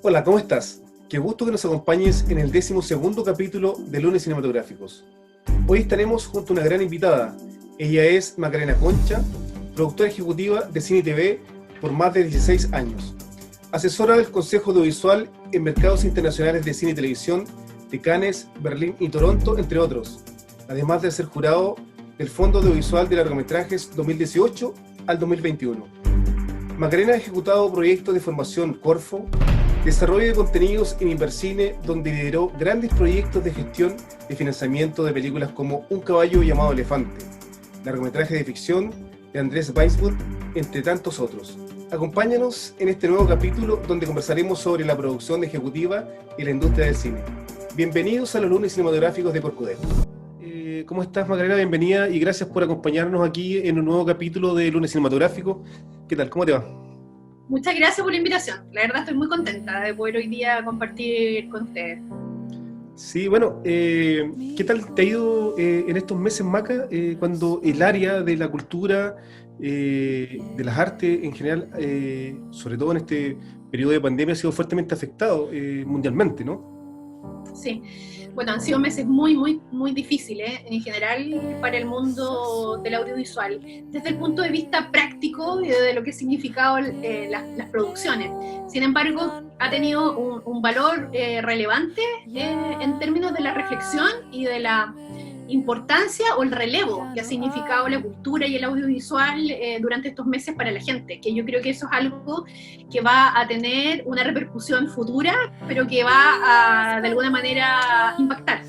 Hola, ¿cómo estás? Qué gusto que nos acompañes en el 12º capítulo de Lunes Cinematográficos. Hoy estaremos junto a una gran invitada. Ella es Macarena Concha, productora ejecutiva de Cine y TV por más de 16 años. Asesora del Consejo Audiovisual en mercados internacionales de cine y televisión de Cannes, Berlín y Toronto, entre otros. Además de ser jurado del Fondo Audiovisual de Largometrajes 2018 al 2021. Macarena ha ejecutado proyectos de formación Corfo, desarrollo de contenidos en Invercine, donde lideró grandes proyectos de gestión de financiamiento de películas como Un caballo llamado Elefante, largometraje de ficción de Andrés Weiswood, entre tantos otros. Acompáñanos en este nuevo capítulo donde conversaremos sobre la producción ejecutiva y la industria del cine. Bienvenidos a los Lunes Cinematográficos de Corcudel. ¿Cómo estás, Macarena? Bienvenida y gracias por acompañarnos aquí en un nuevo capítulo de Lunes Cinematográfico. ¿Qué tal? ¿Cómo te va? Muchas gracias por la invitación. La verdad estoy muy contenta de poder hoy día compartir con ustedes. Sí, bueno, ¿qué tal te ha ido en estos meses, Maca, cuando el área de la cultura, de las artes en general, sobre todo en este periodo de pandemia, ha sido fuertemente afectado mundialmente, ¿no? Sí, bueno, han sido meses muy difíciles en general para el mundo del audiovisual, desde el punto de vista práctico y de lo que ha significado las producciones. Sin embargo, ha tenido un valor relevante en términos de la reflexión y de la importancia o el relevo que ha significado la cultura y el audiovisual durante estos meses para la gente, que yo creo que eso es algo que va a tener una repercusión futura, pero que va a de alguna manera impactar.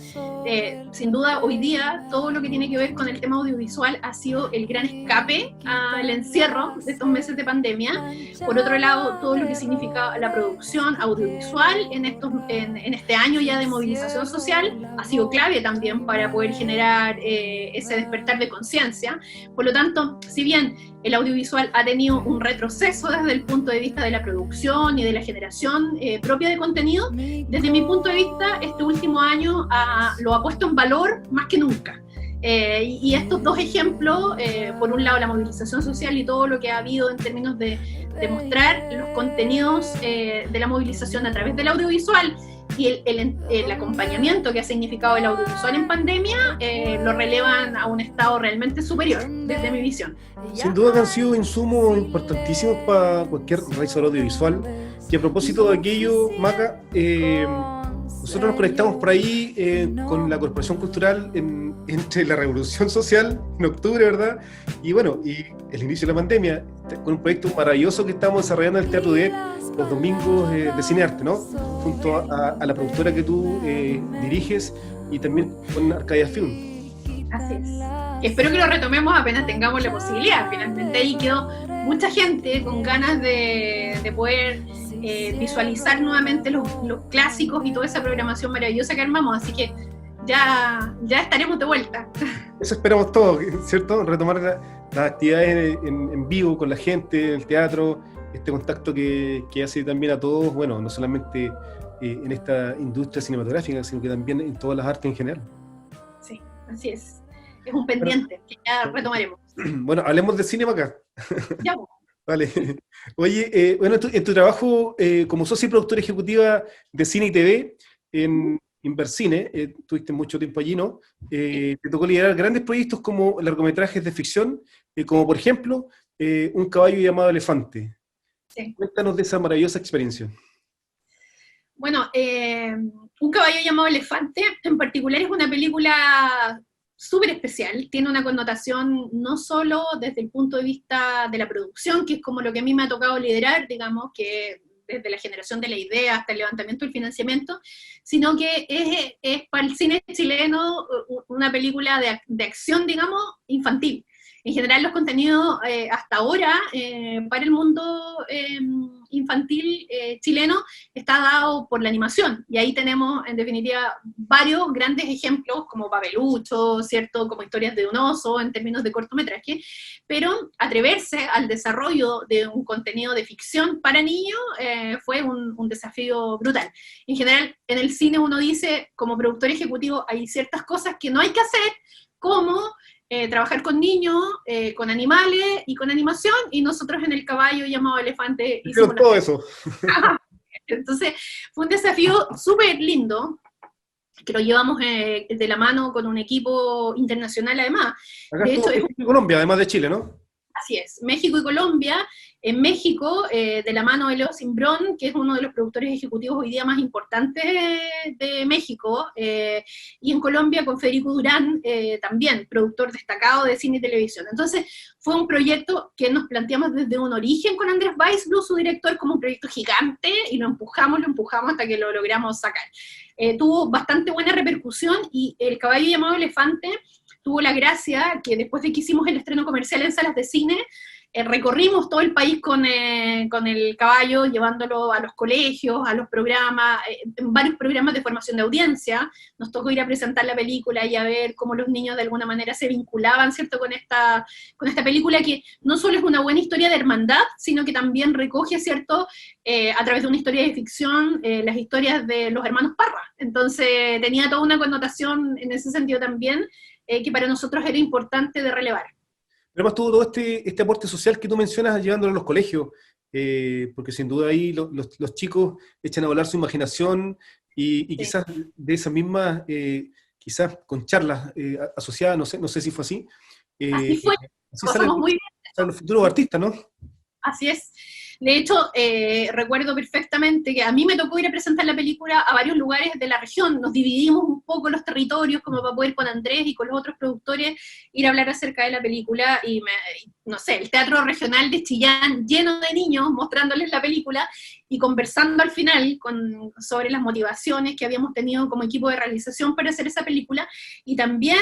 Sin duda, hoy día todo lo que tiene que ver con el tema audiovisual ha sido el gran escape al encierro de estos meses de pandemia. Por otro lado, todo lo que significa la producción audiovisual en este año ya de movilización social ha sido clave también para poder generar ese despertar de conciencia. Por lo tanto, si bien el audiovisual ha tenido un retroceso desde el punto de vista de la producción y de la generación propia de contenido, desde mi punto de vista, este último año lo ha puesto en valor más que nunca. Y estos dos ejemplos, por un lado la movilización social y todo lo que ha habido en términos de mostrar los contenidos de la movilización a través del audiovisual, y el acompañamiento que ha significado el audiovisual en pandemia, lo relevan a un estado realmente superior, desde mi visión. Sin duda que han sido insumos importantísimos para cualquier realizador audiovisual. Y a propósito de aquello, Maca, nosotros nos conectamos por ahí con la Corporación Cultural entre la Revolución Social en octubre, ¿verdad? Y bueno, y el inicio de la pandemia, con un proyecto maravilloso que estamos desarrollando en el Teatro de los domingos de Cinearte, ¿no? Junto a la productora que tú diriges y también con Arcadia Film. Así es. Espero que lo retomemos apenas tengamos la posibilidad. Finalmente ahí quedó mucha gente con ganas de poder visualizar nuevamente los clásicos y toda esa programación maravillosa que armamos, así que ya estaremos de vuelta. Eso esperamos todos, ¿cierto? Retomar las actividades en vivo con la gente, el teatro, este contacto que hace también a todos, bueno, no solamente en esta industria cinematográfica, sino que también en todas las artes en general. Sí, así es. Es un pendiente que ya retomaremos. Bueno, hablemos de cine acá. Ya. Vale. Oye, bueno, en tu trabajo como socia y productora ejecutiva de cine y TV en Invercine, tuviste mucho tiempo allí, ¿no? Te tocó liderar grandes proyectos como largometrajes de ficción, como por ejemplo, Un caballo llamado Elefante. Sí. Cuéntanos de esa maravillosa experiencia. Bueno, Un caballo llamado Elefante, en particular, es una película súper especial, tiene una connotación no solo desde el punto de vista de la producción, que es como lo que a mí me ha tocado liderar, digamos, que desde la generación de la idea hasta el levantamiento del financiamiento, sino que es para el cine chileno una película de acción, digamos, infantil. En general los contenidos hasta ahora para el mundo infantil chileno está dado por la animación, y ahí tenemos en definitiva varios grandes ejemplos como Papelucho, ¿cierto? Como Historias de un oso en términos de cortometraje, pero atreverse al desarrollo de un contenido de ficción para niños fue un desafío brutal. En general en el cine uno dice, como productor ejecutivo hay ciertas cosas que no hay que hacer, como trabajar con niños, con animales y con animación, y nosotros en El caballo llamado Elefante hicimos todo eso. Entonces, fue un desafío súper lindo, que lo llevamos de la mano con un equipo internacional además. Acá De estuvo hecho, es México y Colombia, además de Chile, ¿no? Así es, México y Colombia. En México, de la mano de Leo Simbrón, que es uno de los productores ejecutivos hoy día más importantes de México, y en Colombia con Federico Durán, también productor destacado de cine y televisión. Entonces, fue un proyecto que nos planteamos desde un origen con Andrés Weisblum, su director, como un proyecto gigante, y lo empujamos hasta que lo logramos sacar. Tuvo bastante buena repercusión, y El caballo llamado Elefante tuvo la gracia que después de que hicimos el estreno comercial en salas de cine, recorrimos todo el país con el caballo, llevándolo a los colegios, a los programas, en varios programas de formación de audiencia. Nos tocó ir a presentar la película y a ver cómo los niños de alguna manera se vinculaban, ¿cierto?, con esta película, que no solo es una buena historia de hermandad, sino que también recoge, ¿cierto?, a través de una historia de ficción, las historias de los hermanos Parra. Entonces tenía toda una connotación en ese sentido también, que para nosotros era importante de relevar. Pero además tuvo todo este aporte social que tú mencionas llevándolo a los colegios, porque sin duda ahí los chicos echan a volar su imaginación y Sí. quizás de esa misma, quizás con charlas asociadas, no sé si fue así, Así eh, fue, así pasamos muy bien. salen los futuros artistas, ¿no? Así es. De hecho, recuerdo perfectamente que a mí me tocó ir a presentar la película a varios lugares de la región. Nos dividimos un poco los territorios como para poder con Andrés y con los otros productores ir a hablar acerca de la película. Y no sé, el teatro regional de Chillán lleno de niños mostrándoles la película y conversando al final sobre las motivaciones que habíamos tenido como equipo de realización para hacer esa película, y también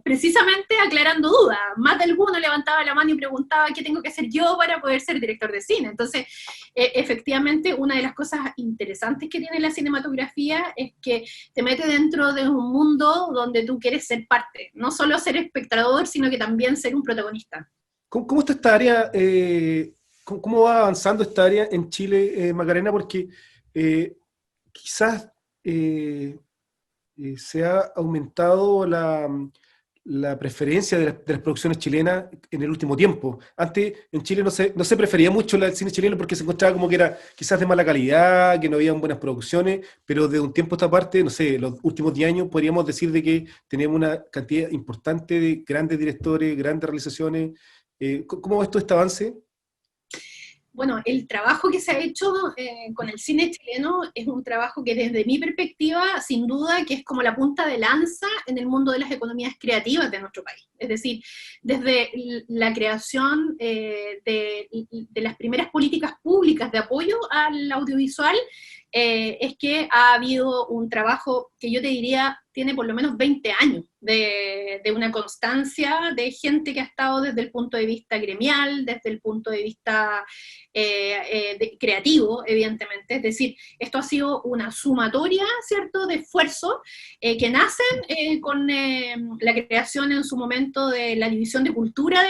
precisamente aclarando dudas. Más de alguno levantaba la mano y preguntaba qué tengo que hacer yo para poder ser director de cine. Entonces, efectivamente, una de las cosas interesantes que tiene la cinematografía es que te mete dentro de un mundo donde tú quieres ser parte, no solo ser espectador, sino que también ser un protagonista. ¿Cómo está esta área? ¿Cómo va avanzando esta área en Chile, Macarena? Porque quizás se ha aumentado la preferencia de las producciones chilenas en el último tiempo. Antes en Chile no se prefería mucho el cine chileno porque se encontraba como que era quizás de mala calidad, que no habían buenas producciones, pero de un tiempo a esta parte, no sé, los últimos 10 años podríamos decir de que tenemos una cantidad importante de grandes directores, grandes realizaciones. ¿Cómo ves tú este avance? Bueno, el trabajo que se ha hecho con el cine chileno es un trabajo que desde mi perspectiva, sin duda, que es como la punta de lanza en el mundo de las economías creativas de nuestro país. Es decir, desde la creación de las primeras políticas públicas de apoyo al audiovisual, es que ha habido un trabajo que yo te diría tiene por lo menos 20 años de una constancia de gente que ha estado desde el punto de vista gremial, desde el punto de vista creativo, evidentemente. Es decir, esto ha sido una sumatoria, ¿cierto?, de esfuerzos que nacen con la creación en su momento de la División de Cultura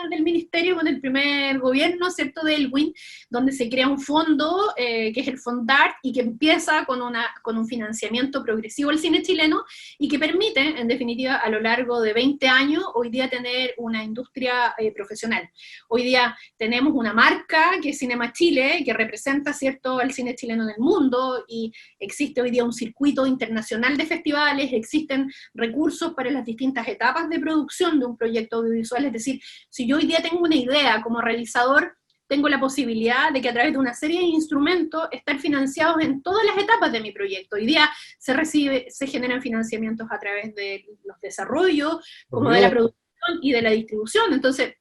del Ministerio con el primer gobierno, ¿cierto?, de Elwin, donde se crea un fondo que es el Fondart y que empieza con un financiamiento progresivo al cine chileno y que permite, en definitiva, a lo largo de 20 años, hoy día tener una industria profesional. Hoy día tenemos una marca que es Cinema Chile, que representa, ¿cierto?, al cine chileno en el mundo, y existe hoy día un circuito internacional de festivales, existen recursos para las distintas etapas de producción de un proyecto audiovisual. Es decir, si yo hoy día tengo una idea como realizador, tengo la posibilidad de que a través de una serie de instrumentos estar financiados en todas las etapas de mi proyecto. Hoy día se generan financiamientos a través de los desarrollos, como de la producción y de la distribución. Entonces,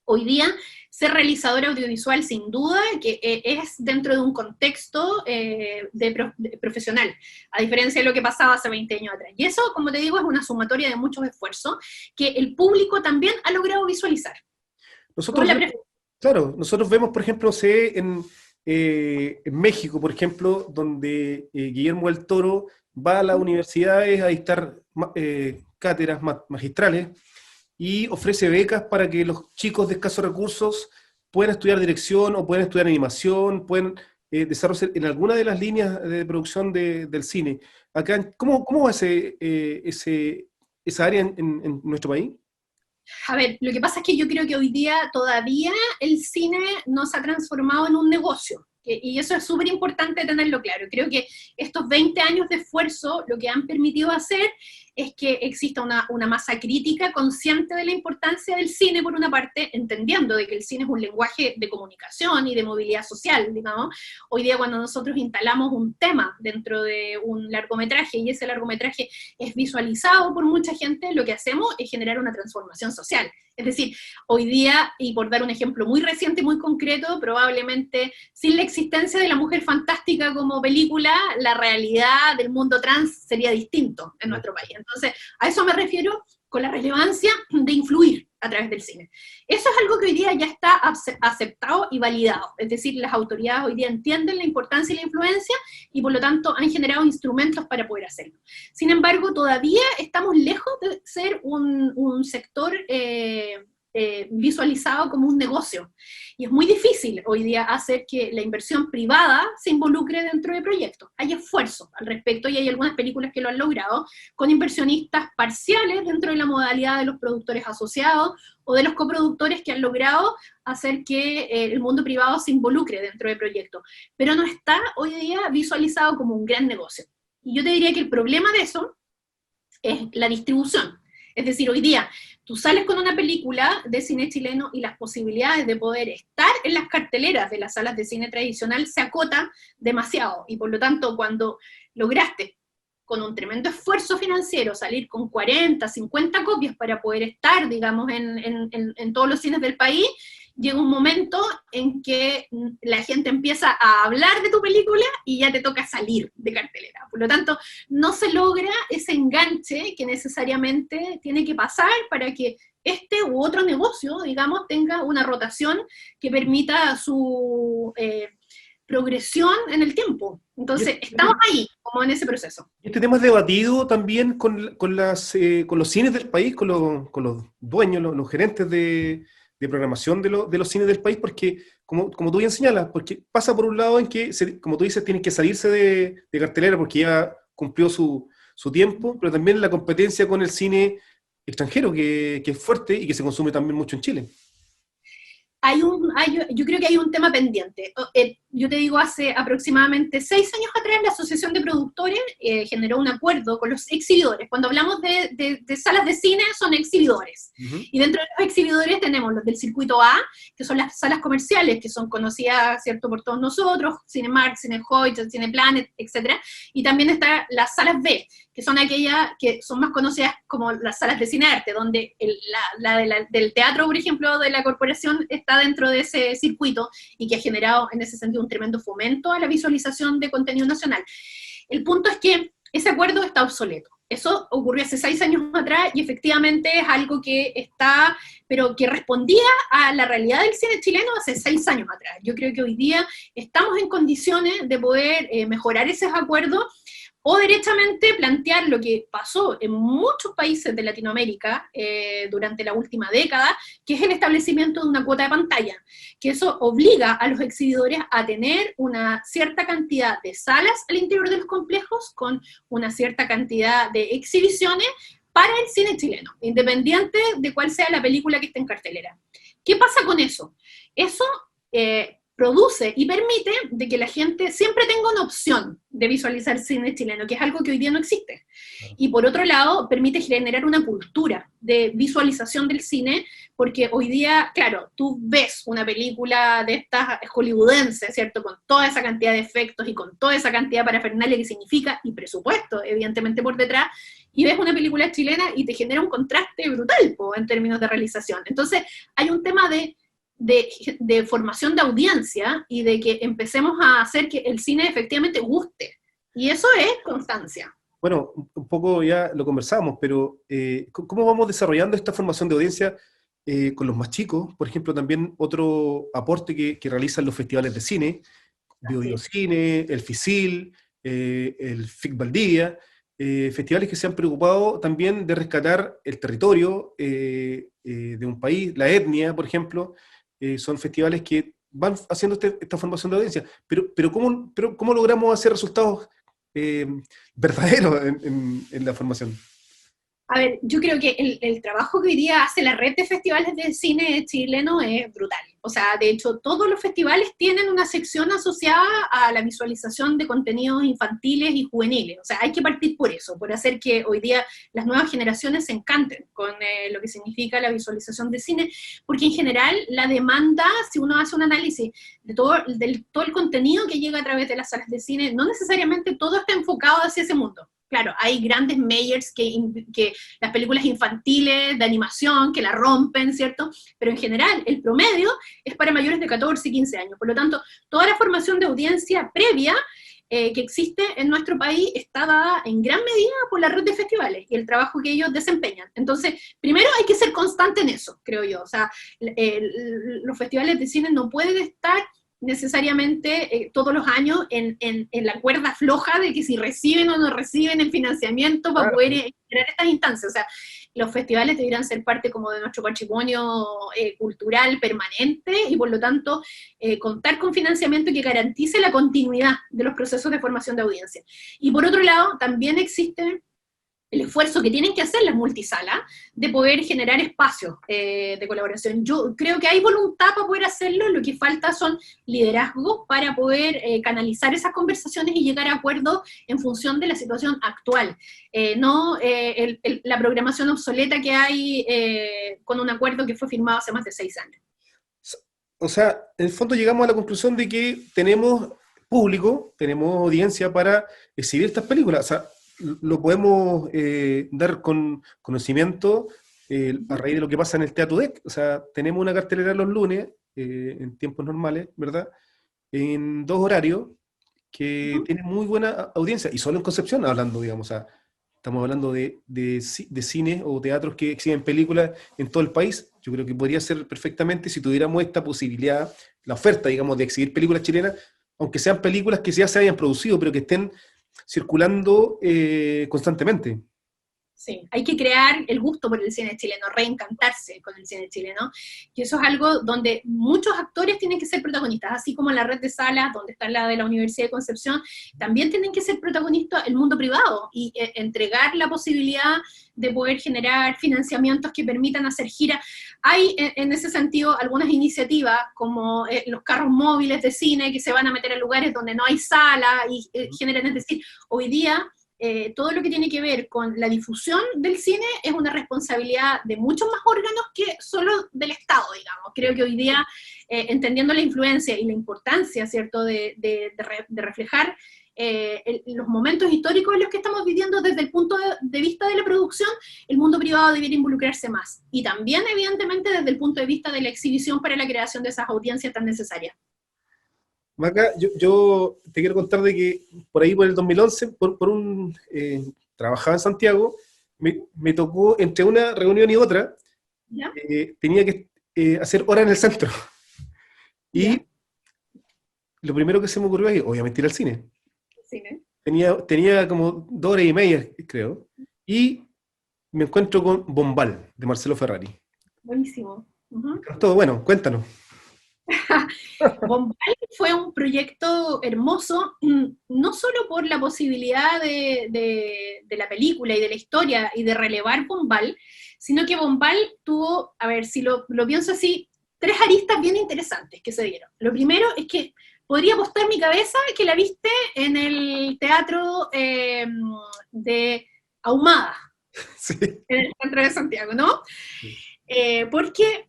hoy día, ser realizador audiovisual, sin duda, que es dentro de un contexto profesional, a diferencia de lo que pasaba hace 20 años atrás. Y eso, como te digo, es una sumatoria de muchos esfuerzos que el público también ha logrado visualizar. Nosotros Claro, nosotros vemos, por ejemplo, no sé, en México, por ejemplo, donde Guillermo del Toro va a las universidades a dictar cátedras magistrales y ofrece becas para que los chicos de escasos recursos puedan estudiar dirección o puedan estudiar animación, pueden desarrollar en alguna de las líneas de producción del cine. Acá, ¿cómo va esa área en nuestro país? A ver, lo que pasa es que yo creo que hoy día todavía el cine no se ha transformado en un negocio. y eso es súper importante tenerlo claro. Creo que estos 20 años de esfuerzo lo que han permitido hacer es que exista una masa crítica consciente de la importancia del cine, por una parte, entendiendo de que el cine es un lenguaje de comunicación y de movilidad social, digamos. Hoy día cuando nosotros instalamos un tema dentro de un largometraje y ese largometraje es visualizado por mucha gente, lo que hacemos es generar una transformación social. Es decir, hoy día, y por dar un ejemplo muy reciente y muy concreto, probablemente sin la existencia de La Mujer Fantástica como película, la realidad del mundo trans sería distinto en nuestro país. Entonces, a eso me refiero con la relevancia de influir a través del cine. Eso es algo que hoy día ya está aceptado y validado. Es decir, las autoridades hoy día entienden la importancia y la influencia y por lo tanto han generado instrumentos para poder hacerlo. Sin embargo, todavía estamos lejos de ser un sector visualizado como un negocio. Y es muy difícil hoy día hacer que la inversión privada se involucre dentro de proyectos. Hay esfuerzos al respecto y hay algunas películas que lo han logrado con inversionistas parciales dentro de la modalidad de los productores asociados o de los coproductores que han logrado hacer que el mundo privado se involucre dentro de proyectos. Pero no está hoy día visualizado como un gran negocio. Y yo te diría que el problema de eso es la distribución. Es decir, hoy día tú sales con una película de cine chileno y las posibilidades de poder estar en las carteleras de las salas de cine tradicional se acotan demasiado, y por lo tanto cuando lograste con un tremendo esfuerzo financiero salir con 40, 50 copias para poder estar, digamos, en todos los cines del país, llega un momento en que la gente empieza a hablar de tu película y ya te toca salir de cartelera. Por lo tanto, no se logra ese enganche que necesariamente tiene que pasar para que este u otro negocio, digamos, tenga una rotación que permita su progresión en el tiempo. Entonces, estamos ahí, como en ese proceso. Este tema es debatido también con los cines del país, con los dueños, los gerentes de programación de los cines del país, porque, como tú bien señalas, porque pasa por un lado en que, como tú dices, tienen que salirse de cartelera porque ya cumplió su tiempo, pero también la competencia con el cine extranjero, que es fuerte y que se consume también mucho en Chile. Yo creo que hay un tema pendiente. Yo te digo, hace aproximadamente 6 años atrás la Asociación de Productores generó un acuerdo con los exhibidores. Cuando hablamos de salas de cine, son exhibidores. Uh-huh. Y dentro de los exhibidores tenemos los del circuito A, que son las salas comerciales, que son conocidas, ¿cierto?, por todos nosotros, Cinemark, Cinehoid, Cineplanet, etc. Y también están las salas B, que son aquellas que son más conocidas como las salas de cinearte, donde del teatro, por ejemplo, de la corporación está dentro de ese circuito y que ha generado en ese sentido un tremendo fomento a la visualización de contenido nacional. El punto es que ese acuerdo está obsoleto. Eso ocurrió hace 6 años atrás y efectivamente es algo que está, pero que respondía a la realidad del cine chileno hace 6 años atrás. Yo creo que hoy día estamos en condiciones de poder mejorar esos acuerdos o derechamente plantear lo que pasó en muchos países de Latinoamérica durante la última década, que es el establecimiento de una cuota de pantalla, que eso obliga a los exhibidores a tener una cierta cantidad de salas al interior de los complejos, con una cierta cantidad de exhibiciones para el cine chileno, independiente de cuál sea la película que esté en cartelera. ¿Qué pasa con eso? Eso produce y permite de que la gente siempre tenga una opción de visualizar cine chileno, que es algo que hoy día no existe. Y por otro lado, permite generar una cultura de visualización del cine, porque hoy día, claro, tú ves una película de estas hollywoodenses, ¿cierto?, con toda esa cantidad de efectos y con toda esa cantidad de parafernalia que significa, y presupuesto, evidentemente, por detrás, y ves una película chilena y te genera un contraste brutal, en términos de realización. Entonces, hay un tema de formación de audiencia y de que empecemos a hacer que el cine efectivamente guste. Y eso es constancia. Bueno, un poco ya lo conversamos, pero ¿cómo vamos desarrollando esta formación de audiencia con los más chicos? Por ejemplo, también otro aporte que realizan los festivales de cine, Biocine, el FICIL, el FIC Valdivia, festivales que se han preocupado también de rescatar el territorio de un país, la etnia, por ejemplo. Son festivales que van haciendo esta formación de audiencia, pero ¿cómo logramos hacer resultados verdaderos en la formación? A ver, yo creo que el trabajo que hoy día hace la red de festivales de cine chileno es brutal. O sea, de hecho, todos los festivales tienen una sección asociada a la visualización de contenidos infantiles y juveniles. O sea, hay que partir por eso, por hacer que hoy día las nuevas generaciones se encanten con lo que significa la visualización de cine, porque en general la demanda, si uno hace un análisis de todo el contenido que llega a través de las salas de cine, no necesariamente todo está enfocado hacia ese mundo. Claro, hay grandes majors que las películas infantiles de animación, que la rompen, ¿cierto? Pero en general, el promedio es para mayores de 14 y 15 años. Por lo tanto, toda la formación de audiencia previa que existe en nuestro país está dada en gran medida por la red de festivales y el trabajo que ellos desempeñan. Entonces, primero hay que ser constante en eso, creo yo. O sea, los festivales de cine no pueden estar necesariamente todos los años en la cuerda floja de que si reciben o no reciben el financiamiento para poder generar estas instancias. O sea, los festivales deberían ser parte como de nuestro patrimonio cultural permanente y por lo tanto contar con financiamiento que garantice la continuidad de los procesos de formación de audiencia. Y por otro lado, también existe el esfuerzo que tienen que hacer las multisalas de poder generar espacios de colaboración. Yo creo que hay voluntad para poder hacerlo, lo que falta son liderazgos para poder canalizar esas conversaciones y llegar a acuerdos en función de la situación actual. No la programación obsoleta que hay con un acuerdo que fue firmado hace más de 6 años. O sea, en el fondo llegamos a la conclusión de que tenemos público, tenemos audiencia para exhibir estas películas. O sea, lo podemos dar con conocimiento a raíz de lo que pasa en el Teatro DEC. O sea, tenemos una cartelera los lunes, en tiempos normales, ¿verdad? En 2 horarios que tienen muy buena audiencia, y solo en Concepción hablando, digamos, o sea, estamos hablando de cines o teatros que exhiben películas en todo el país. Yo creo que podría ser perfectamente, si tuviéramos esta posibilidad, la oferta, digamos, de exhibir películas chilenas, aunque sean películas que ya se hayan producido, pero que estén circulando constantemente. Sí, hay que crear el gusto por el cine chileno, reencantarse con el cine chileno, y eso es algo donde muchos actores tienen que ser protagonistas, así como en la red de salas, donde está la de la Universidad de Concepción, también tienen que ser protagonistas el mundo privado, y entregar la posibilidad de poder generar financiamientos que permitan hacer giras. Hay en ese sentido algunas iniciativas, como los carros móviles de cine, que se van a meter en lugares donde no hay sala, y generan, es decir, hoy día, todo lo que tiene que ver con la difusión del cine es una responsabilidad de muchos más órganos que solo del Estado, digamos. Creo que hoy día, entendiendo la influencia y la importancia, ¿cierto?, de reflejar los momentos históricos en los que estamos viviendo desde el punto de vista de la producción, el mundo privado debería involucrarse más. Y también, evidentemente, desde el punto de vista de la exhibición para la creación de esas audiencias tan necesarias. Maca, yo te quiero contar de que por ahí, por el 2011, trabajaba en Santiago, me tocó entre una reunión y otra, tenía que hacer hora en el centro. Y ¿ya? Lo primero que se me ocurrió es, obviamente, ir al cine. ¿Cine? Tenía como 2 horas y media, creo, y me encuentro con Bombal, de Marcelo Ferrari. Buenísimo. Todo bueno, cuéntanos. Bombal fue un proyecto hermoso, no solo por la posibilidad de la película y de la historia y de relevar Bombal, sino que Bombal tuvo, a ver, si lo pienso así, 3 aristas bien interesantes que se dieron. Lo primero es que podría apostar mi cabeza que la viste en el teatro de Ahumada, sí, en el centro de Santiago, ¿no? Sí. Porque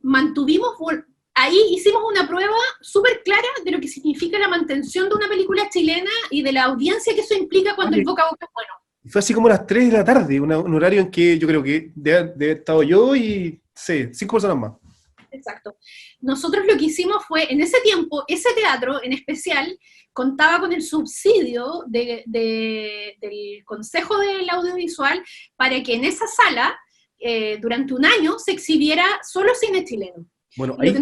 ahí hicimos una prueba súper clara de lo que significa la mantención de una película chilena y de la audiencia que eso implica cuando el boca a boca es bueno. Fue así como a las 3 de la tarde, un horario en que yo creo que debe haber estado yo y 5 personas más. Exacto. Nosotros lo que hicimos fue, en ese tiempo, ese teatro en especial contaba con el subsidio del Consejo del Audiovisual para que en esa sala, durante un año, se exhibiera solo cine chileno. Bueno, ahí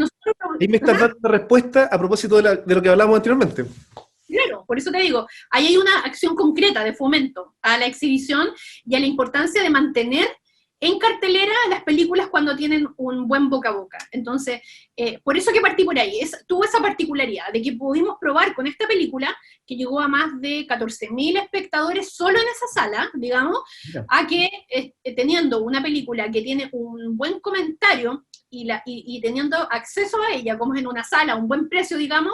me estás dando una respuesta a propósito de lo que hablábamos anteriormente. Claro, por eso te digo, ahí hay una acción concreta de fomento a la exhibición y a la importancia de mantener en cartelera las películas cuando tienen un buen boca a boca. Entonces, por eso que partí por ahí. Tuvo esa particularidad de que pudimos probar con esta película, que llegó a más de 14.000 espectadores solo en esa sala, digamos, Mira. a que teniendo una película que tiene un buen comentario y teniendo acceso a ella, como es en una sala, a un buen precio, digamos,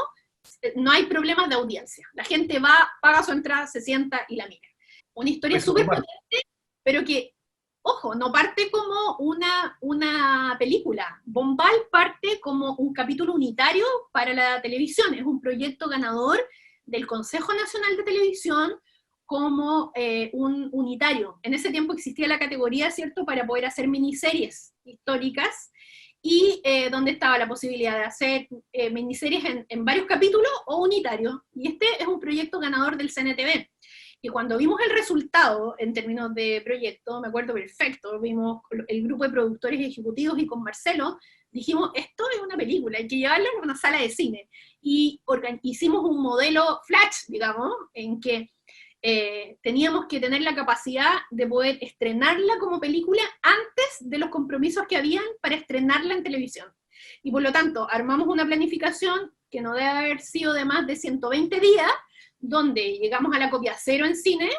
no hay problemas de audiencia. La gente va, paga su entrada, se sienta y la mira. Una historia súper potente, pero que, ojo, no parte como una película. Bombal parte como un capítulo unitario para la televisión. Es un proyecto ganador del Consejo Nacional de Televisión como un unitario. En ese tiempo existía la categoría, ¿cierto?, para poder hacer miniseries históricas, y donde estaba la posibilidad de hacer miniseries en varios capítulos o unitarios. Y este es un proyecto ganador del CNTV. Y cuando vimos el resultado en términos de proyecto, me acuerdo perfecto, vimos el grupo de productores ejecutivos y con Marcelo, dijimos, esto es una película, hay que llevarla a una sala de cine. Y hicimos un modelo flash, digamos, en que teníamos que tener la capacidad de poder estrenarla como película antes de los compromisos que habían para estrenarla en televisión. Y por lo tanto, armamos una planificación que no debe haber sido de más de 120 días, donde llegamos a la copia cero en cine,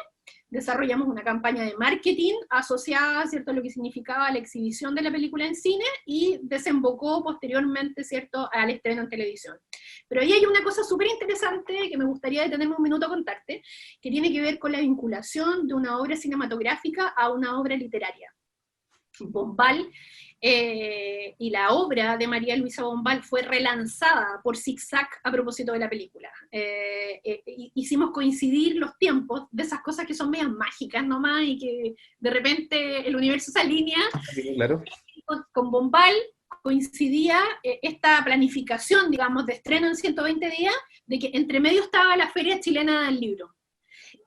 desarrollamos una campaña de marketing asociada, ¿cierto?, a lo que significaba la exhibición de la película en cine, y desembocó posteriormente, ¿cierto?, al estreno en televisión. Pero ahí hay una cosa súper interesante que me gustaría detenerme un minuto a contarte, que tiene que ver con la vinculación de una obra cinematográfica a una obra literaria. Bombal, y la obra de María Luisa Bombal fue relanzada por Zig-Zag a propósito de la película. Hicimos coincidir los tiempos de esas cosas que son medias mágicas nomás, y que de repente el universo se alinea. Claro. Con Bombal coincidía esta planificación, digamos, de estreno en 120 días, de que entre medio estaba la Feria Chilena del Libro.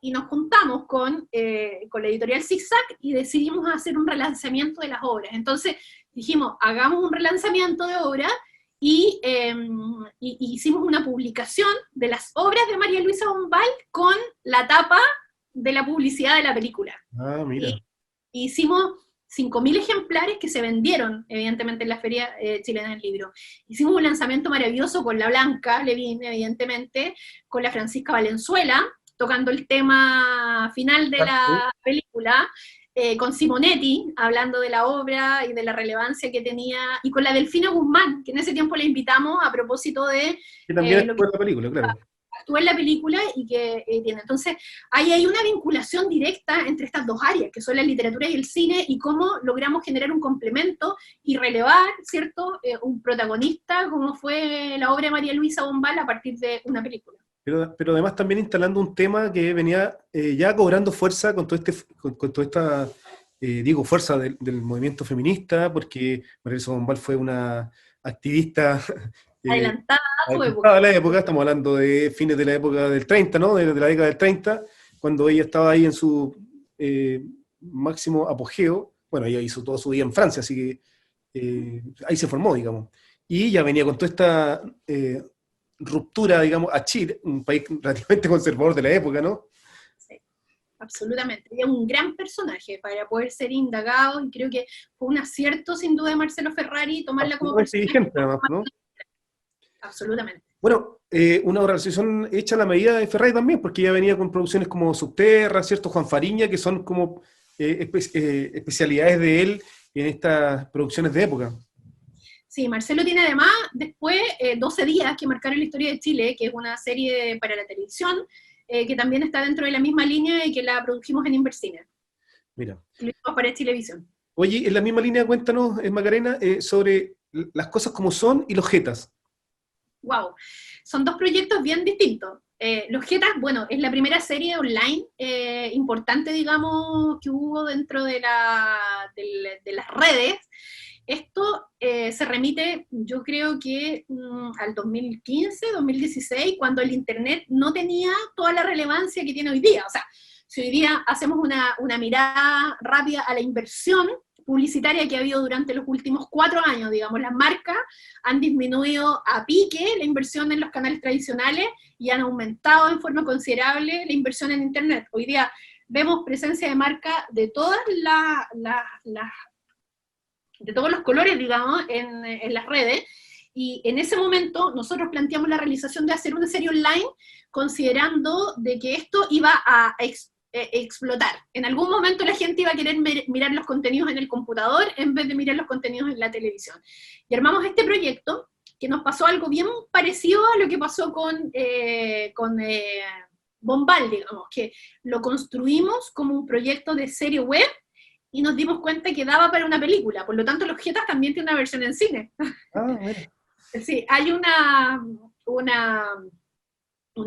Y nos juntamos con la editorial Zig-Zag y decidimos hacer un relanzamiento de las obras. Entonces dijimos, hagamos un relanzamiento de obras, y hicimos una publicación de las obras de María Luisa Bombal con la tapa de la publicidad de la película. Ah, mira. Y hicimos 5.000 ejemplares que se vendieron, evidentemente, en la Feria Chilena del Libro. Hicimos un lanzamiento maravilloso con la Blanca Levín, evidentemente, con la Francisca Valenzuela, tocando el tema final de la película, con Simonetti, hablando de la obra y de la relevancia que tenía, y con la Delfina Guzmán, que en ese tiempo la invitamos a propósito de... Que también actuó en la película, claro. Actuó en la película y que tiene. Entonces, ahí hay una vinculación directa entre estas dos áreas, que son la literatura y el cine, y cómo logramos generar un complemento y relevar, ¿cierto?, un protagonista, como fue la obra de María Luisa Bombal a partir de una película. Pero además también instalando un tema que venía ya cobrando fuerza con toda esta fuerza del movimiento feminista, porque María Luisa Bombal fue una activista adelantada a su época. A la época, estamos hablando de fines de la época del 30, ¿no? De la década del 30, cuando ella estaba ahí en su máximo apogeo. Bueno, ella hizo toda su vida en Francia, así que ahí se formó, digamos. Y ya venía con toda esta ruptura, digamos, a Chile, un país relativamente conservador de la época, ¿no? Sí, absolutamente. Ella es un gran personaje para poder ser indagado, y creo que fue un acierto, sin duda, de Marcelo Ferrari tomarla como personaje. Vigente, además, ¿no? Absolutamente. Bueno, una organización hecha a la medida de Ferrari también, porque ella venía con producciones como Subterra, ¿cierto? Juan Fariña, que son como especialidades de él en estas producciones de época. Sí, Marcelo tiene además después 12 días que marcaron la historia de Chile, que es una serie para la televisión, que también está dentro de la misma línea y que la produjimos en Inversina. Mira. Lo hicimos para Chilevisión. Oye, en la misma línea, cuéntanos, Macarena, sobre las cosas como son y los jetas. Wow, son dos proyectos bien distintos. Los Jetas, bueno, es la primera serie online importante, digamos, que hubo dentro de las redes. Esto se remite, yo creo que al 2015, 2016, cuando el Internet no tenía toda la relevancia que tiene hoy día. O sea, si hoy día hacemos una mirada rápida a la inversión publicitaria que ha habido durante los últimos 4 años, digamos, las marcas han disminuido a pique la inversión en los canales tradicionales y han aumentado en forma considerable la inversión en Internet. Hoy día vemos presencia de marca de todas las de todos los colores, digamos, en las redes, y en ese momento nosotros planteamos la realización de hacer una serie online, considerando de que esto iba a explotar. En algún momento la gente iba a querer mirar los contenidos en el computador en vez de mirar los contenidos en la televisión. Y armamos este proyecto, que nos pasó algo bien parecido a lo que pasó con Bombal, digamos, que lo construimos como un proyecto de serie web, y nos dimos cuenta que daba para una película, por lo tanto Los Jetas también tiene una versión en cine. Ah, mira. Sí, hay una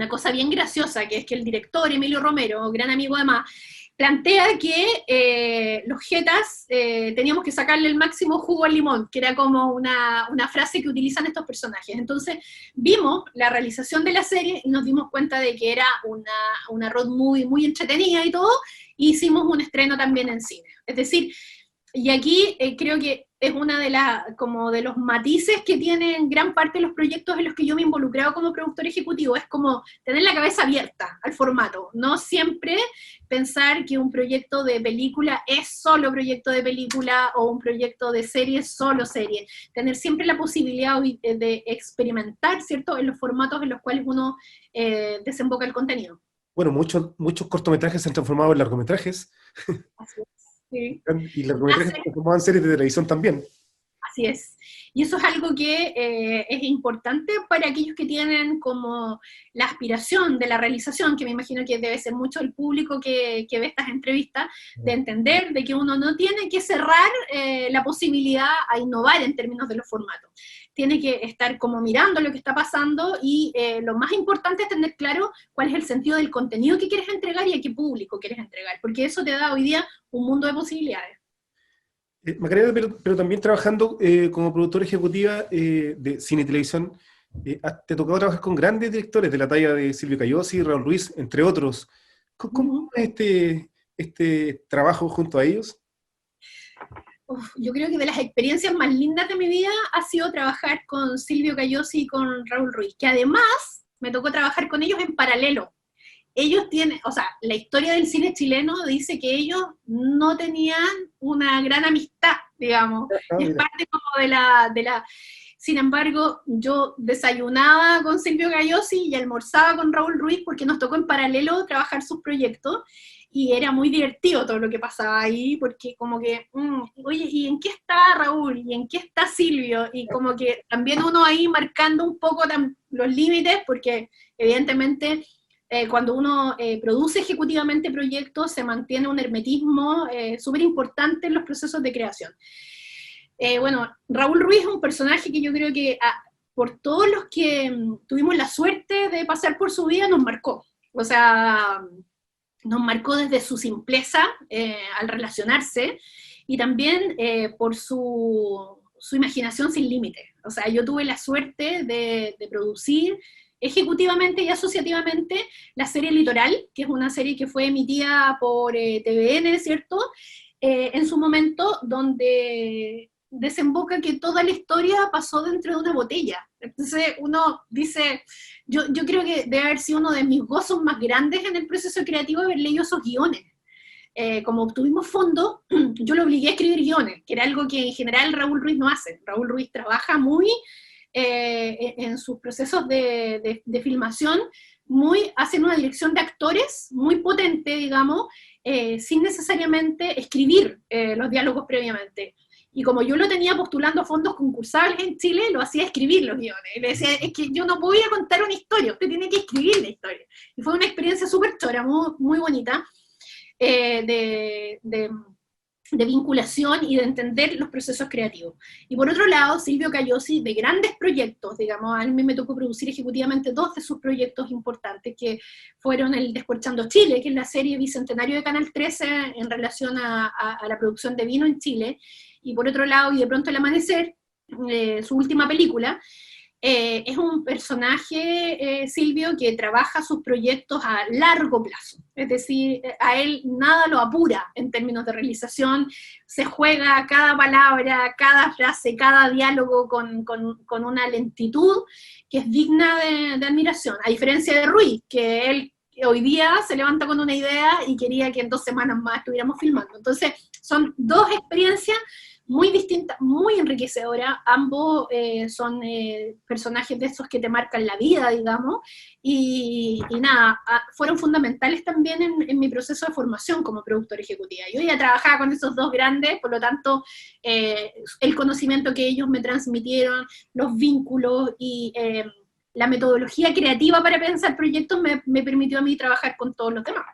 cosa bien graciosa, que es que el director, Emilio Romero, gran amigo además, plantea que Los Jetas teníamos que sacarle el máximo jugo al limón, que era como una frase que utilizan estos personajes. Entonces vimos la realización de la serie y nos dimos cuenta de que era una road movie muy entretenida y todo, y hicimos un estreno también en cine. Es decir, y aquí creo que es una como de los matices que tienen gran parte de los proyectos en los que yo me he involucrado como productor ejecutivo, es como tener la cabeza abierta al formato, no siempre pensar que un proyecto de película es solo proyecto de película, o un proyecto de serie es solo serie, tener siempre la posibilidad de experimentar, ¿cierto?, en los formatos en los cuales uno desemboca el contenido. Bueno, muchos cortometrajes se han transformado en largometrajes, Así es. Sí. y largometrajes se transformaban en series de televisión también. Así es. Y eso es algo que es importante para aquellos que tienen como la aspiración de la realización, que me imagino que debe ser mucho el público que ve estas entrevistas, de entender de que uno no tiene que cerrar la posibilidad a innovar en términos de los formatos. Tiene que estar como mirando lo que está pasando, y lo más importante es tener claro cuál es el sentido del contenido que quieres entregar y a qué público quieres entregar, porque eso te da hoy día un mundo de posibilidades. Macarena, pero también trabajando como productora ejecutiva de cine y televisión, te ha tocado trabajar con grandes directores de la talla de Silvio Cayosi, Raúl Ruiz, entre otros. ¿Cómo es este trabajo junto a ellos? Yo creo que de las experiencias más lindas de mi vida ha sido trabajar con Silvio Cayosi y con Raúl Ruiz, que además me tocó trabajar con ellos en paralelo. Ellos tienen, o sea, la historia del cine chileno dice que ellos no tenían una gran amistad, digamos, y es parte como sin embargo, yo desayunaba con Silvio Cayosi y almorzaba con Raúl Ruiz, porque nos tocó en paralelo trabajar sus proyectos, y era muy divertido todo lo que pasaba ahí, porque como que, oye, ¿y en qué está Raúl? ¿Y en qué está Silvio? Y como que también uno ahí marcando un poco los límites, porque evidentemente cuando uno produce ejecutivamente proyectos, se mantiene un hermetismo súper importante en los procesos de creación. Bueno, Raúl Ruiz es un personaje que yo creo que por todos los que tuvimos la suerte de pasar por su vida nos marcó. O sea, nos marcó desde su simpleza al relacionarse, y también por su imaginación sin límites. O sea, yo tuve la suerte de producir ejecutivamente y asociativamente la serie Litoral, que es una serie que fue emitida por TVN, ¿cierto?, en su momento, donde desemboca que toda la historia pasó dentro de una botella. Entonces uno dice, yo creo que debe haber sido uno de mis gozos más grandes en el proceso creativo haber leído esos guiones. Como obtuvimos fondos, yo lo obligué a escribir guiones, que era algo que en general Raúl Ruiz no hace. Raúl Ruiz trabaja muy en sus procesos de filmación, hacen una dirección de actores muy potente, digamos, sin necesariamente escribir los diálogos previamente. Y como yo lo tenía postulando a fondos concursables en Chile, lo hacía escribir los guiones. Y le decía, es que yo no puedo ir a contar una historia, usted tiene que escribir la historia. Y fue una experiencia súper chora, muy, muy bonita, de vinculación y de entender los procesos creativos. Y por otro lado, Silvio Cayosi, de grandes proyectos, digamos, a mí me tocó producir ejecutivamente 2 de sus proyectos importantes, que fueron el Descorchando Chile, que es la serie bicentenario de Canal 13 en relación a la producción de vino en Chile, y por otro lado, Y de pronto el amanecer, su última película. Es un personaje, Silvio, que trabaja sus proyectos a largo plazo, es decir, a él nada lo apura en términos de realización, se juega cada palabra, cada frase, cada diálogo con una lentitud que es digna de admiración, a diferencia de Ruiz, que él hoy día se levanta con una idea y quería que en 2 semanas más estuviéramos filmando. Entonces, son 2 experiencias muy distinta, muy enriquecedora. Ambos son personajes de esos que te marcan la vida, digamos, y nada, fueron fundamentales también en mi proceso de formación como productora ejecutiva. Yo ya trabajaba con esos dos grandes, por lo tanto, el conocimiento que ellos me transmitieron, los vínculos y la metodología creativa para pensar proyectos me permitió a mí trabajar con todos los demás.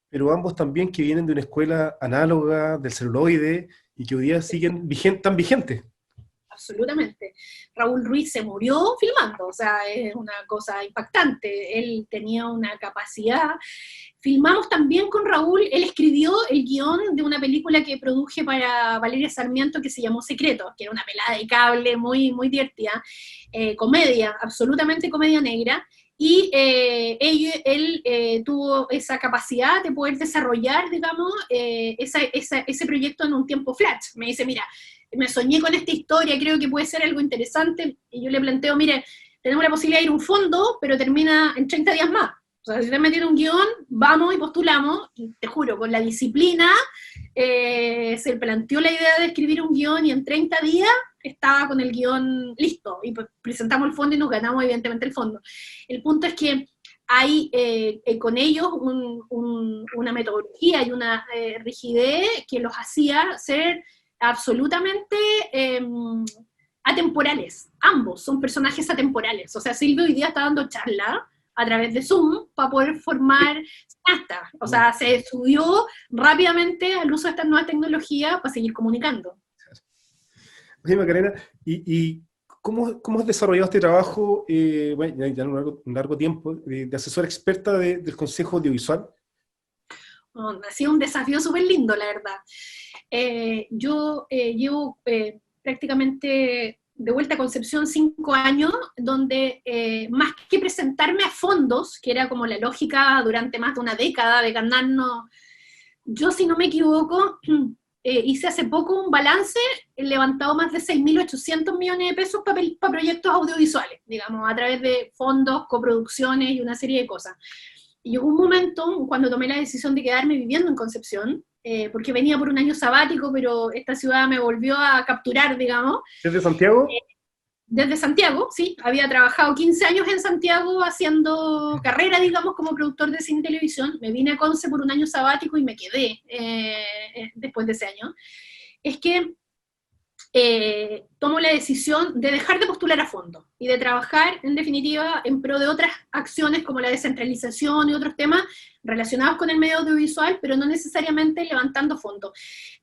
Pero ambos también que vienen de una escuela análoga, del celuloide, y que hoy día siguen tan vigentes. Absolutamente. Raúl Ruiz se murió filmando, o sea, es una cosa impactante. Él tenía una capacidad. Filmamos también con Raúl, él escribió el guión de una película que produje para Valeria Sarmiento que se llamó Secretos, que era una pelada de cable muy, muy divertida, comedia, absolutamente comedia negra, y él tuvo esa capacidad de poder desarrollar, digamos, ese proyecto en un tiempo flat. Me dice, mira, me soñé con esta historia, creo que puede ser algo interesante, y yo le planteo, mire, tenemos la posibilidad de ir a un fondo, pero termina en 30 días más. O sea, si te metido un guión, vamos y postulamos, y te juro, con la disciplina, se planteó la idea de escribir un guión, y en 30 días estaba con el guión listo, y pues presentamos el fondo y nos ganamos evidentemente el fondo. El punto es que hay con ellos una metodología y una rigidez que los hacía ser absolutamente atemporales. Ambos son personajes atemporales. O sea, Silvio hoy día está dando charla a través de Zoom para poder formar cineastas. O sea, se subió rápidamente al uso de estas nuevas tecnologías para seguir comunicando. Oye, Macarena, ¿y cómo has desarrollado este trabajo, bueno, ya un largo tiempo, de asesora experta del Consejo Audiovisual? Bueno, ha sido un desafío súper lindo, la verdad. Yo llevo prácticamente de vuelta a Concepción 5 años, donde más que presentarme a fondos, que era como la lógica durante más de una década de ganarnos, yo si no me equivoco, hice hace poco un balance, he levantado más de 6.800 millones de pesos para proyectos audiovisuales, digamos, a través de fondos, coproducciones y una serie de cosas. Y llegó un momento cuando tomé la decisión de quedarme viviendo en Concepción, porque venía por un año sabático, pero esta ciudad me volvió a capturar, digamos. ¿Desde Santiago? Desde Santiago, sí. Había trabajado 15 años en Santiago haciendo carrera, digamos, como productor de cine y televisión. Me vine a Conce por un año sabático y me quedé después de ese año. Es que tomo la decisión de dejar de postular a fondo y de trabajar, en definitiva, en pro de otras acciones como la descentralización y otros temas relacionados con el medio audiovisual, pero no necesariamente levantando fondos.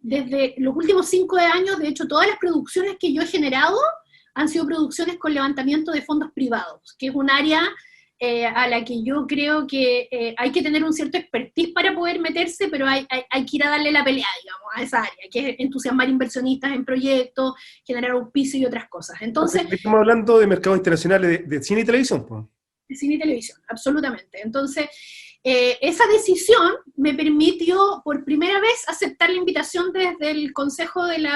Desde los últimos 5 años, de hecho, todas las producciones que yo he generado han sido producciones con levantamiento de fondos privados, que es un área a la que yo creo que hay que tener un cierto expertise para poder meterse, pero hay que ir a darle la pelea, digamos, a esa área, que es entusiasmar inversionistas en proyectos, generar auspicio y otras cosas. Entonces, estamos hablando de mercados internacionales de cine y televisión, pues. De cine y televisión, absolutamente. Entonces, esa decisión me permitió por primera vez aceptar la invitación desde el Consejo del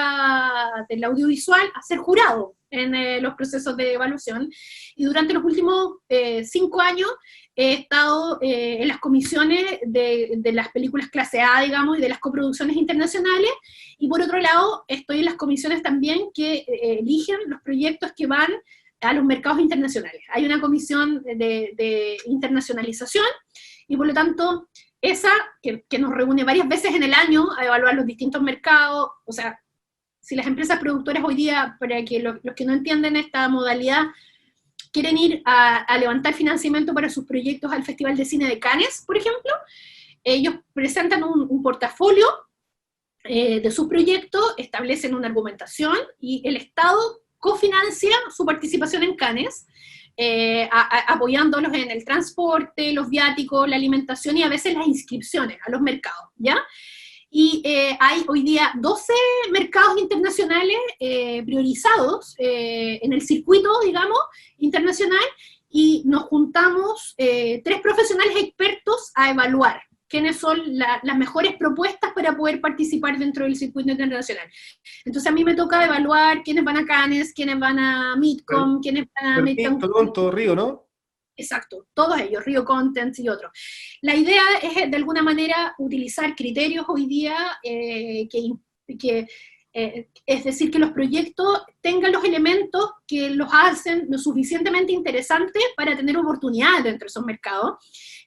Audiovisual a ser jurado en los procesos de evaluación, y durante los últimos 5 años he estado en las comisiones de las películas clase A, digamos, y de las coproducciones internacionales, y por otro lado estoy en las comisiones también que eligen los proyectos que van a los mercados internacionales. Hay una comisión de internacionalización, y por lo tanto, esa que nos reúne varias veces en el año a evaluar los distintos mercados. O sea, si las empresas productoras hoy día, para que los que no entienden esta modalidad, quieren ir a levantar financiamiento para sus proyectos al Festival de Cine de Cannes, por ejemplo, ellos presentan un portafolio de sus proyectos, establecen una argumentación, y el Estado cofinancia su participación en Cannes, apoyándolos en el transporte, los viáticos, la alimentación y a veces las inscripciones a los mercados, ¿ya? Y hay hoy día 12 mercados internacionales priorizados en el circuito, digamos, internacional, y nos juntamos 3 profesionales expertos a evaluar quiénes son las mejores propuestas para poder participar dentro del circuito internacional. Entonces a mí me toca evaluar quiénes van a Cannes, quiénes van a Midcom, quiénes van a Midcom. Todo Río, ¿no? Exacto, todos ellos, Río Contents y otros. La idea es de alguna manera utilizar criterios hoy día que Es decir, que los proyectos tengan los elementos que los hacen lo suficientemente interesantes para tener oportunidades dentro de esos mercados,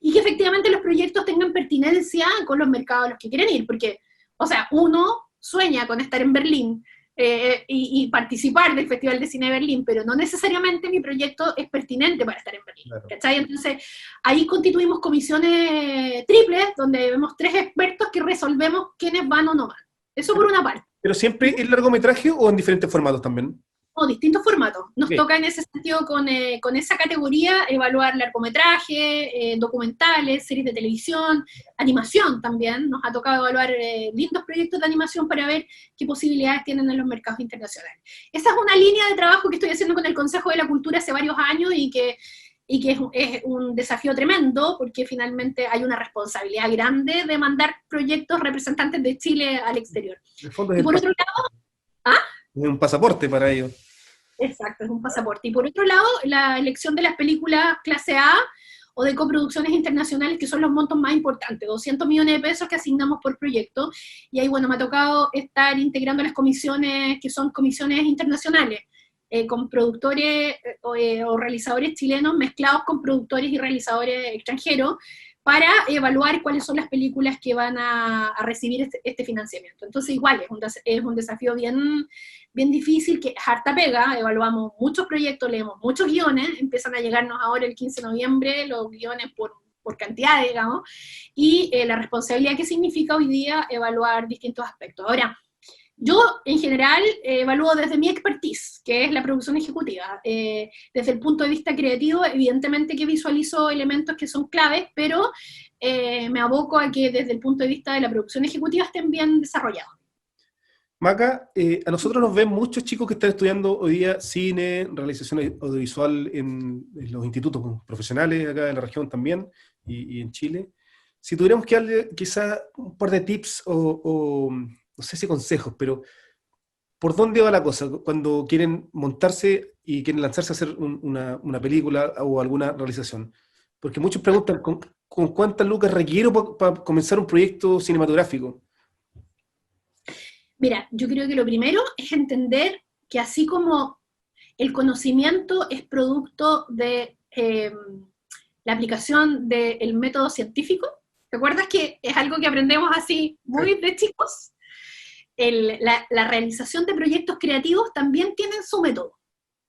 y que efectivamente los proyectos tengan pertinencia con los mercados a los que quieren ir, porque, o sea, uno sueña con estar en Berlín, y participar del Festival de Cine de Berlín, pero no necesariamente mi proyecto es pertinente para estar en Berlín, claro. ¿Cachai? Entonces, ahí constituimos comisiones triples, donde vemos 3 expertos que resolvemos quiénes van o no van. Eso por una parte. ¿Pero siempre en largometraje o en diferentes formatos también? O distintos formatos. Nos toca en ese sentido, con esa categoría, evaluar largometraje, documentales, series de televisión, animación también. Nos ha tocado evaluar lindos proyectos de animación para ver qué posibilidades tienen en los mercados internacionales. Esa es una línea de trabajo que estoy haciendo con el Consejo de la Cultura hace varios años, y que es un desafío tremendo, porque finalmente hay una responsabilidad grande de mandar proyectos representantes de Chile al exterior. El fondo y por otro lado... ¿Ah? Es un pasaporte para ellos. Exacto, es un pasaporte. Y por otro lado, la elección de las películas clase A o de coproducciones internacionales, que son los montos más importantes, 200 millones de pesos que asignamos por proyecto. Y ahí, bueno, me ha tocado estar integrando las comisiones, que son comisiones internacionales, con productores o realizadores chilenos mezclados con productores y realizadores extranjeros, para evaluar cuáles son las películas que van a recibir este financiamiento. Entonces, igual, es un desafío bien difícil, que es harta pega. Evaluamos muchos proyectos, leemos muchos guiones, empiezan a llegarnos ahora el 15 de noviembre los guiones por cantidad, digamos, y la responsabilidad que significa hoy día evaluar distintos aspectos. Ahora, yo, en general, evalúo desde mi expertise, que es la producción ejecutiva. Desde el punto de vista creativo, evidentemente que visualizo elementos que son claves, pero me aboco a que desde el punto de vista de la producción ejecutiva estén bien desarrollados. Maca, a nosotros nos ven muchos chicos que están estudiando hoy día cine, realización audiovisual en los institutos profesionales acá de la región también, y en Chile. Si tuviéramos que darle quizás un par de tips o no sé si consejos, pero ¿por dónde va la cosa cuando quieren montarse y quieren lanzarse a hacer una película o alguna realización? Porque muchos preguntan, ¿con cuántas lucas requiero para comenzar un proyecto cinematográfico? Mira, yo creo que lo primero es entender que así como el conocimiento es producto de la aplicación del método científico, ¿te acuerdas que es algo que aprendemos así muy de chicos? La realización de proyectos creativos también tienen su método,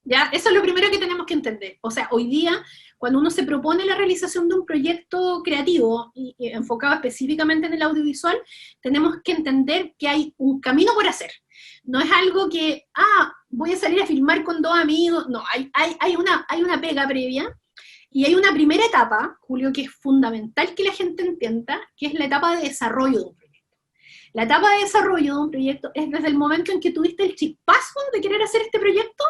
¿ya? Eso es lo primero que tenemos que entender. O sea, hoy día, cuando uno se propone la realización de un proyecto creativo y enfocado específicamente en el audiovisual, tenemos que entender que hay un camino por hacer. No es algo que, voy a salir a filmar con 2 amigos. No, hay una pega previa, y hay una primera etapa, Julio, que es fundamental que la gente entienda, que es la etapa de desarrollo de un proyecto. La etapa de desarrollo de un proyecto es desde el momento en que tuviste el chispazo de querer hacer este proyecto,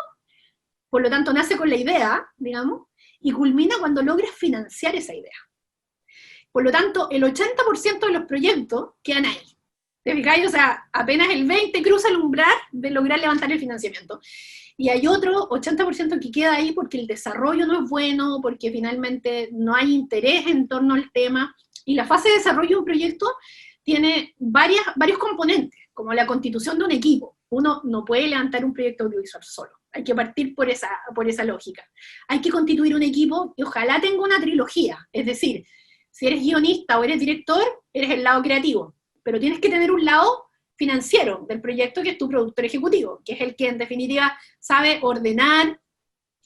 por lo tanto nace con la idea, digamos, y culmina cuando logras financiar esa idea. Por lo tanto, el 80% de los proyectos quedan ahí. ¿Te fijáis? O sea, apenas el 20% cruza el umbral de lograr levantar el financiamiento. Y hay otro 80% que queda ahí porque el desarrollo no es bueno, porque finalmente no hay interés en torno al tema. Y la fase de desarrollo de un proyecto tiene varios componentes, como la constitución de un equipo. Uno no puede levantar un proyecto audiovisual solo. Hay que partir por esa lógica. Hay que constituir un equipo y ojalá tenga una trilogía. Es decir, si eres guionista o eres director, eres el lado creativo. Pero tienes que tener un lado financiero del proyecto, que es tu productor ejecutivo, que es el que en definitiva sabe ordenar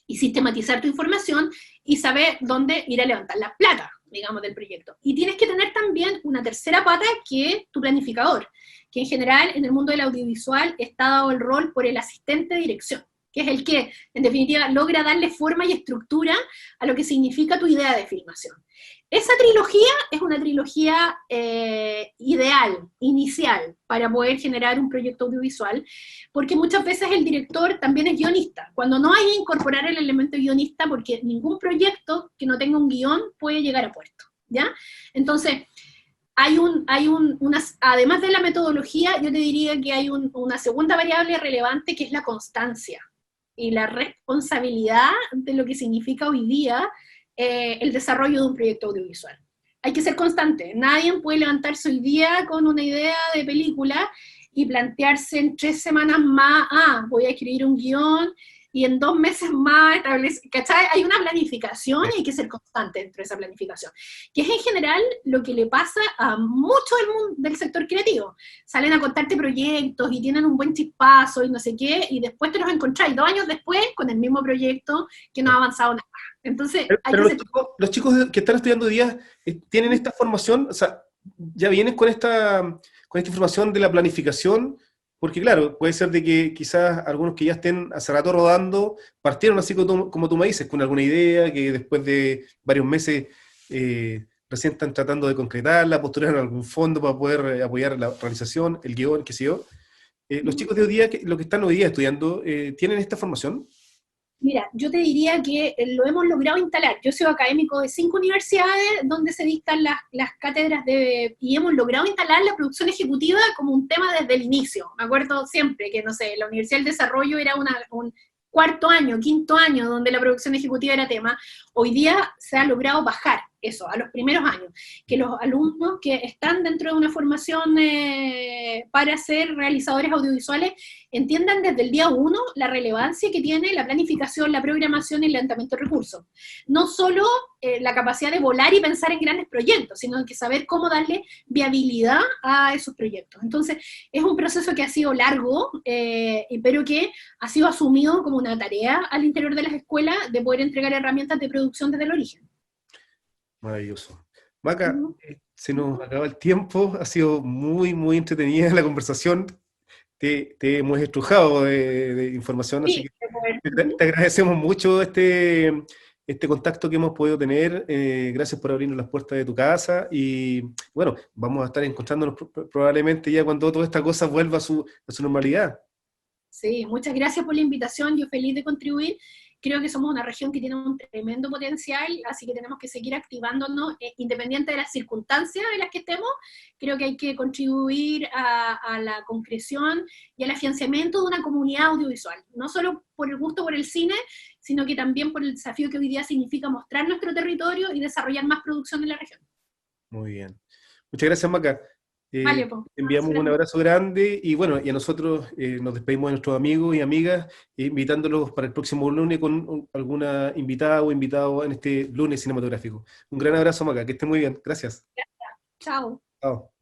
y sistematizar tu información y sabe dónde ir a levantar la plata, digamos, del proyecto. Y tienes que tener también una tercera pata, que es tu planificador, que en general en el mundo del audiovisual está dado el rol por el asistente de dirección, que es el que, en definitiva, logra darle forma y estructura a lo que significa tu idea de filmación. Esa trilogía es una trilogía ideal, inicial, para poder generar un proyecto audiovisual, porque muchas veces el director también es guionista, cuando no hay que incorporar el elemento guionista, porque ningún proyecto que no tenga un guión puede llegar a puerto, ¿ya? Entonces, además de la metodología, yo te diría que hay una segunda variable relevante, que es la constancia y la responsabilidad de lo que significa hoy día el desarrollo de un proyecto audiovisual. Hay que ser constante. Nadie puede levantarse hoy día con una idea de película y plantearse en 3 semanas más, voy a escribir un guión, y en 2 meses más establecer, ¿cachai? Hay una planificación y hay que ser constante dentro de esa planificación, que es en general lo que le pasa a muchos del mundo del sector creativo. Salen a contarte proyectos y tienen un buen chispazo y no sé qué, y después te los encontráis 2 años después con el mismo proyecto que no ha avanzado nada. Entonces, hay Pero que ser... los chicos que están estudiando hoy día tienen esta formación, o sea, ya vienen con esta información de la planificación, porque claro, puede ser de que quizás algunos que ya estén hace rato rodando, partieron así como tú me dices, con alguna idea, que después de varios meses recién están tratando de concretarla, postularon algún fondo para poder apoyar la realización, el guión, qué sé yo. Los chicos de hoy día, los que están hoy día estudiando, ¿tienen esta formación? Mira, yo te diría que lo hemos logrado instalar. Yo soy académico de 5 universidades donde se dictan las cátedras y hemos logrado instalar la producción ejecutiva como un tema desde el inicio. Me acuerdo siempre que, no sé, la Universidad del Desarrollo era un cuarto año, quinto año, donde la producción ejecutiva era tema. Hoy día se ha logrado bajar eso, a los primeros años, que los alumnos que están dentro de una formación para ser realizadores audiovisuales entiendan desde el día uno la relevancia que tiene la planificación, la programación y el levantamiento de recursos. No solo la capacidad de volar y pensar en grandes proyectos, sino que saber cómo darle viabilidad a esos proyectos. Entonces, es un proceso que ha sido largo, pero que ha sido asumido como una tarea al interior de las escuelas de poder entregar herramientas de producción desde el origen. Maravilloso. Maca, se nos acaba el tiempo, ha sido muy, muy entretenida la conversación, te hemos estrujado de información, así Sí, que te agradecemos mucho este contacto que hemos podido tener, gracias por abrirnos las puertas de tu casa, y bueno, vamos a estar encontrándonos probablemente ya cuando toda esta cosa vuelva a su normalidad. sí, muchas gracias por la invitación, yo feliz de contribuir. Creo que somos una región que tiene un tremendo potencial, así que tenemos que seguir activándonos, independiente de las circunstancias en las que estemos. Creo que hay que contribuir a la concreción y al afianzamiento de una comunidad audiovisual, no solo por el gusto por el cine, sino que también por el desafío que hoy día significa mostrar nuestro territorio y desarrollar más producción en la región. Muy bien. Muchas gracias, Maca. Vale, pues. Enviamos un abrazo grande y bueno, y a nosotros nos despedimos de nuestros amigos y amigas, invitándolos para el próximo lunes con alguna invitada o invitado en este lunes cinematográfico. Un gran abrazo, Maca, que esté muy bien. Gracias. Chao. Chao.